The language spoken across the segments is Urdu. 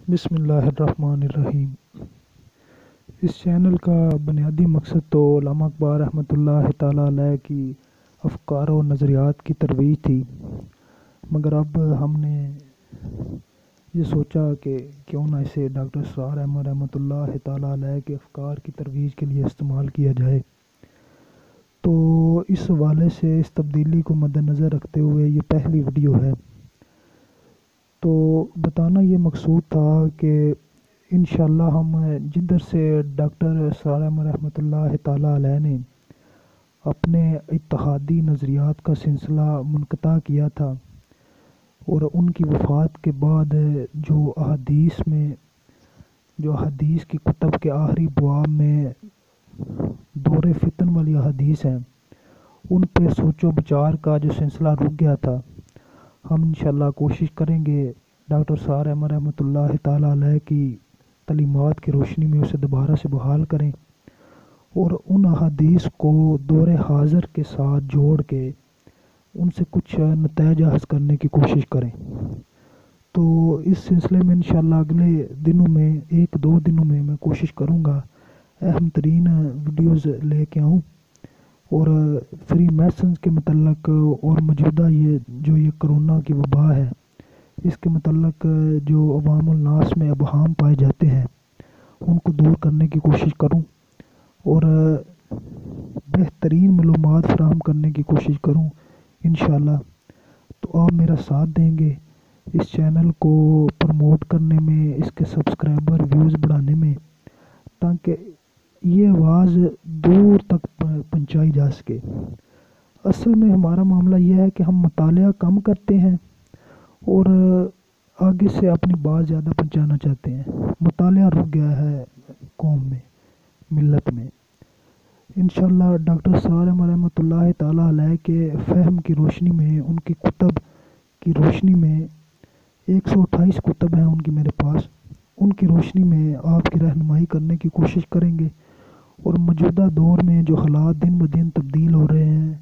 بسم اللہ الرحمن الرحیم۔ اس چینل کا بنیادی مقصد تو علامہ اقبال رحمۃ اللہ تعالیٰ علیہ کی افکار و نظریات کی ترویج تھی، مگر اب ہم نے یہ سوچا کہ کیوں نہ اسے ڈاکٹر اسرار احمد رحمۃ اللہ تعالیٰ علیہ کے افکار کی ترویج کے لیے استعمال کیا جائے۔ تو اس حوالے سے اس تبدیلی کو مد نظر رکھتے ہوئے یہ پہلی ویڈیو ہے۔ تو بتانا یہ مقصود تھا کہ انشاءاللہ ہم جدھر سے ڈاکٹر اسرار احمد رحمۃ اللہ تعالیٰ علیہ نے اپنے اتحادی نظریات کا سلسلہ منقطع کیا تھا، اور ان کی وفات کے بعد جو احادیث کی کتب کے آخری ابواب میں دور فتن والی احادیث ہیں، ان پہ سوچ و بچار کا جو سلسلہ رک گیا تھا، ہم انشاءاللہ کوشش کریں گے ڈاکٹر اسرار احمد رحمۃ اللہ تعالیٰ علیہ کی تعلیمات کی روشنی میں اسے دوبارہ سے بحال کریں اور ان احادیث کو دور حاضر کے ساتھ جوڑ کے ان سے کچھ نتائج حاصل کرنے کی کوشش کریں۔ تو اس سلسلے میں انشاءاللہ اگلے دنوں میں 1-2 دنوں میں کوشش کروں گا اہم ترین ویڈیوز لے کے آؤں، اور فری میسنز کے متعلق اور موجودہ یہ کرونا کی وبا ہے، اس کے متعلق جو عوام الناس میں ابہام پائے جاتے ہیں ان کو دور کرنے کی کوشش کروں اور بہترین معلومات فراہم کرنے کی کوشش کروں انشاءاللہ۔ تو آپ میرا ساتھ دیں گے اس چینل کو پروموٹ کرنے میں، اس کے سبسکرائبر ویوز بڑھانے میں، تاکہ یہ آواز دور تک پہنچائی جا سکے۔ اصل میں ہمارا معاملہ یہ ہے کہ ہم مطالعہ کم کرتے ہیں اور آگے سے اپنی بات زیادہ پہنچانا چاہتے ہیں۔ مطالعہ رک گیا ہے قوم میں، ملت میں۔ انشاءاللہ ڈاکٹر اسرار احمد رحمۃ اللہ تعالیٰ علیہ کے فہم کی روشنی میں، ان کی کتب کی روشنی میں، 128 کتب ہیں ان کی میرے پاس، ان کی روشنی میں آپ کی رہنمائی کرنے کی کوشش کریں گے، اور موجودہ دور میں جو حالات دن بدن تبدیل ہو رہے ہیں،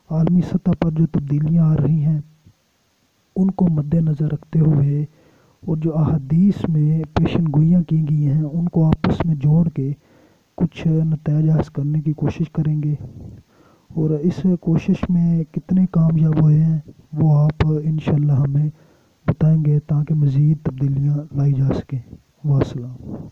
عالمی سطح پر جو تبدیلیاں آ رہی ہیں، ان کو مد نظر رکھتے ہوئے اور جو احادیث میں پیشن گوئیاں کی گئی ہیں ان کو آپس میں جوڑ کے کچھ نتائج حاصل کرنے کی کوشش کریں گے، اور اس کوشش میں کتنے کامیاب ہوئے ہیں وہ آپ انشاءاللہ ہمیں بتائیں گے تاکہ مزید تبدیلیاں لائی جا سکیں۔ والسلام۔